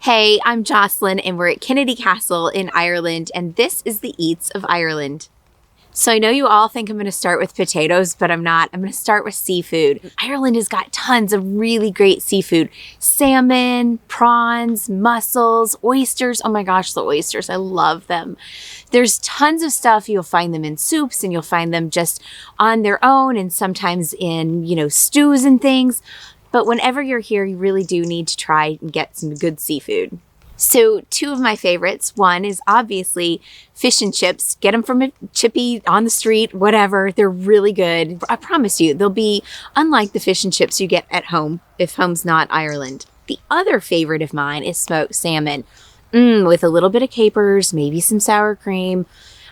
Hey, I'm Jocelyn and we're at Kinnity Castle in Ireland, and this is the Eats of Ireland. So I know you all think I'm going to start with potatoes, but I'm not. I'm going to start with seafood. Ireland has got tons of really great seafood. Salmon, prawns, mussels, oysters. Oh my gosh, the oysters, I love them. There's tons of stuff. You'll find them in soups and you'll find them just on their own and sometimes in, stews and things. But whenever you're here, you really do need to try and get some good seafood. So two of my favorites. One is obviously fish and chips. Get them from a chippy on the street, whatever. They're really good. I promise you, they'll be unlike the fish and chips you get at home, if home's not Ireland. The other favorite of mine is smoked salmon. With a little bit of capers, maybe some sour cream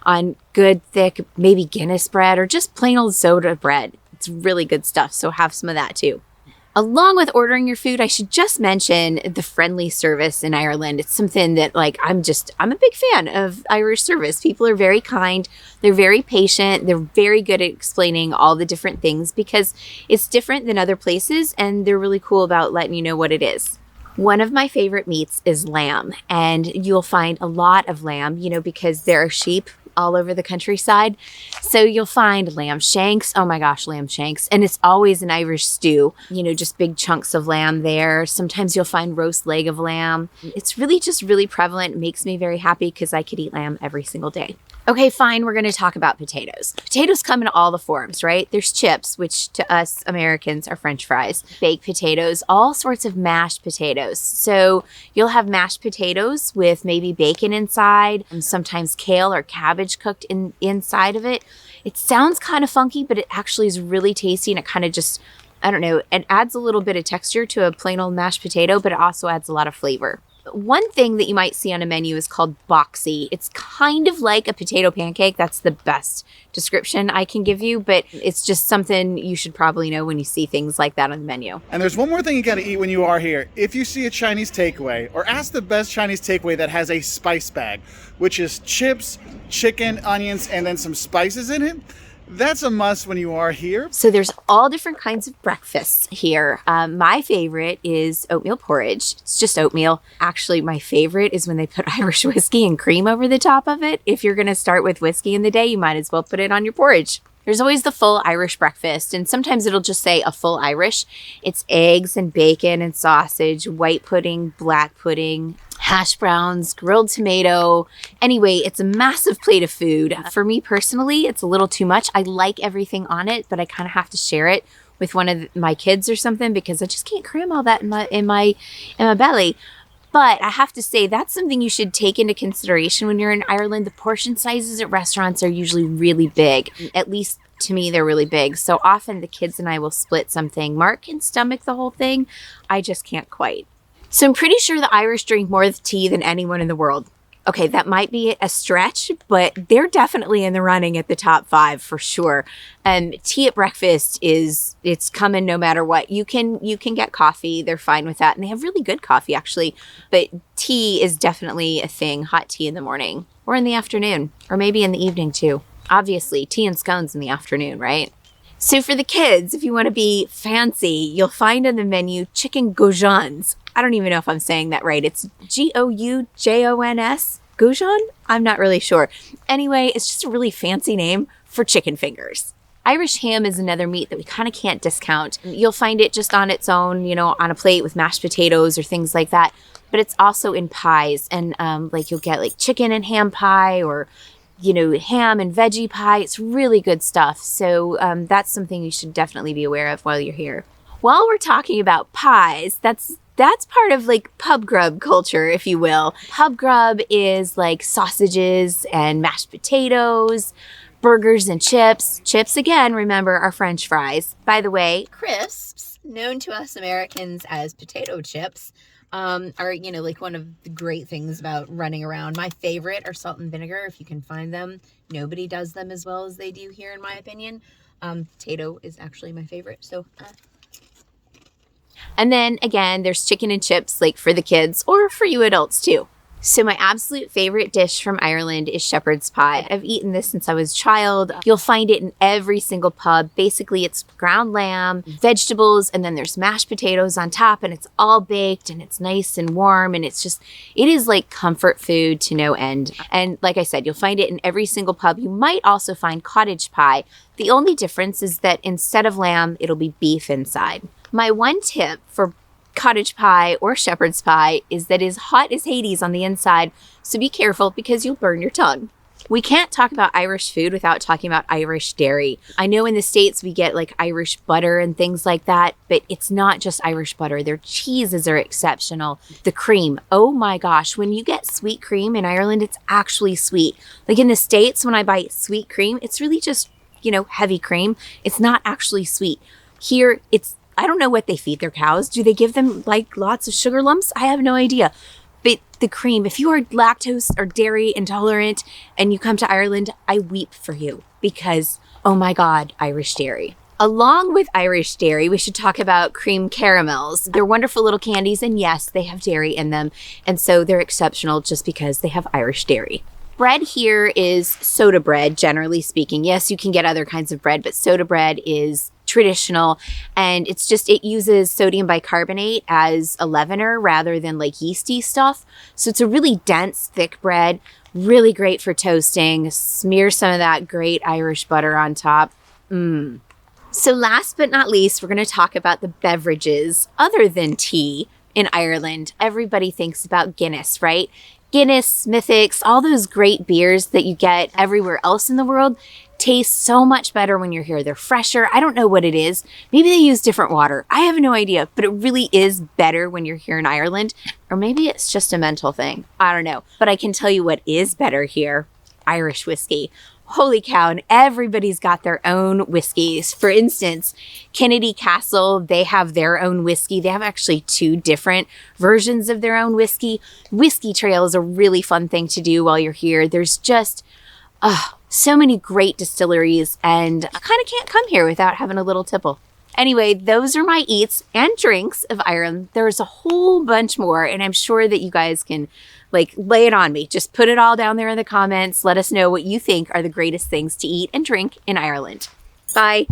on good, thick, maybe Guinness bread or just plain old soda bread. It's really good stuff, so have some of that too. Along with ordering your food, I should just mention the friendly service in Ireland. It's something that I'm a big fan of Irish service. People are very kind. They're very patient. They're very good at explaining all the different things because it's different than other places and they're really cool about letting you know what it is. One of my favorite meats is lamb, and you'll find a lot of lamb, because there are sheep all over the countryside. So you'll find lamb shanks. Oh my gosh, lamb shanks. And it's always an Irish stew, just big chunks of lamb there. Sometimes you'll find roast leg of lamb. It's really just really prevalent. It makes me very happy because I could eat lamb every single day. Okay, fine. We're going to talk about potatoes. Potatoes come in all the forms, right? There's chips, which to us Americans are French fries, baked potatoes, all sorts of mashed potatoes. So you'll have mashed potatoes with maybe bacon inside, and sometimes kale or cabbage cooked inside of it. It sounds kind of funky, but it actually is really tasty, and it kind of just, it adds a little bit of texture to a plain old mashed potato, but it also adds a lot of flavor. One thing that you might see on a menu is called Boxty. It's kind of like a potato pancake. That's the best description I can give you, but it's just something you should probably know when you see things like that on the menu. And there's one more thing you got to eat when you are here. If you see a Chinese takeaway, or ask the best Chinese takeaway that has a spice bag, which is chips, chicken, onions, and then some spices in it, that's a must when you are here. So there's all different kinds of breakfasts here. My favorite is oatmeal porridge. It's just oatmeal. Actually, my favorite is when they put Irish whiskey and cream over the top of it. If you're going to start with whiskey in the day, you might as well put it on your porridge. There's always the full Irish breakfast, and sometimes it'll just say a full Irish. It's eggs and bacon and sausage, white pudding, black pudding, hash browns, grilled tomato. Anyway, it's a massive plate of food. For me personally, it's a little too much. I like everything on it, but I kind of have to share it with one of my kids or something because I just can't cram all that in my belly. But I have to say, that's something you should take into consideration when you're in Ireland. The portion sizes at restaurants are usually really big. At least to me, they're really big. So often the kids and I will split something. Mark can stomach the whole thing. I just can't quite. So I'm pretty sure the Irish drink more tea than anyone in the world. Okay, that might be a stretch, but they're definitely in the running at the top 5 for sure. Tea at breakfast it's coming no matter what. You can get coffee. They're fine with that. And they have really good coffee actually. But tea is definitely a thing. Hot tea in the morning or in the afternoon or maybe in the evening too. Obviously, tea and scones in the afternoon, right? So for the kids, if you want to be fancy, you'll find on the menu chicken Goujons. I don't even know if I'm saying that right. It's Goujons? Goujon? I'm not really sure. Anyway, it's just a really fancy name for chicken fingers. Irish ham is another meat that we kind of can't discount. You'll find it just on its own, on a plate with mashed potatoes or things like that. But it's also in pies. And you'll get chicken and ham pie or ham and veggie pie. It's really good stuff. So that's something you should definitely be aware of while you're here. While we're talking about pies, that's part of pub grub culture, if you will. Pub grub is sausages and mashed potatoes, burgers and chips. Chips, again, remember, are French fries. By the way, crisps, known to us Americans as potato chips, are, one of the great things about running around. My favorite are salt and vinegar, if you can find them. Nobody does them as well as they do here, in my opinion. Potato is actually my favorite, so... And then, again, there's chicken and chips, for the kids or for you adults, too. So my absolute favorite dish from Ireland is shepherd's pie. I've eaten this since I was a child. You'll find it in every single pub. Basically, it's ground lamb, vegetables, and then there's mashed potatoes on top, and it's all baked, and it's nice and warm, and it is like comfort food to no end. And like I said, you'll find it in every single pub. You might also find cottage pie. The only difference is that instead of lamb, it'll be beef inside. My one tip for cottage pie or shepherd's pie is that it is hot as Hades on the inside, so be careful because you'll burn your tongue. We can't talk about Irish food without talking about Irish dairy. I know in the States we get like Irish butter and things like that, but it's not just Irish butter. Their cheeses are exceptional. The cream, oh my gosh, when you get sweet cream in Ireland, it's actually sweet. Like in the States, when I buy sweet cream, it's really just, heavy cream. It's not actually sweet. Here, I don't know what they feed their cows. Do they give them like lots of sugar lumps? I have no idea. But the cream, if you are lactose or dairy intolerant and you come to Ireland, I weep for you because, oh my God, Irish dairy. Along with Irish dairy, we should talk about cream caramels. They're wonderful little candies, and yes, they have dairy in them. And so they're exceptional just because they have Irish dairy. Bread here is soda bread, generally speaking. Yes, you can get other kinds of bread, but soda bread is traditional, and it uses sodium bicarbonate as a leavener rather than like yeasty stuff. So it's a really dense, thick bread, really great for toasting. Smear some of that great Irish butter on top. So last but not least, we're going to talk about the beverages other than tea in Ireland. Everybody thinks about Guinness, right? Guinness, Smithwick's, all those great beers that you get everywhere else in the world taste so much better when you're here. They're fresher. I don't know what it is. Maybe they use different water. I have no idea, but it really is better when you're here in Ireland. Or maybe it's just a mental thing. I don't know. But I can tell you what is better here. Irish whiskey. Holy cow, and everybody's got their own whiskeys. For instance, Kinnity Castle, they have their own whiskey. They have actually 2 different versions of their own whiskey. Whiskey trail is a really fun thing to do while you're here. There's just so many great distilleries, and I kind of can't come here without having a little tipple. Anyway, those are my eats and drinks of Ireland. There's a whole bunch more, and I'm sure that you guys can lay it on me. Just put it all down there in the comments. Let us know what you think are the greatest things to eat and drink in Ireland. Bye.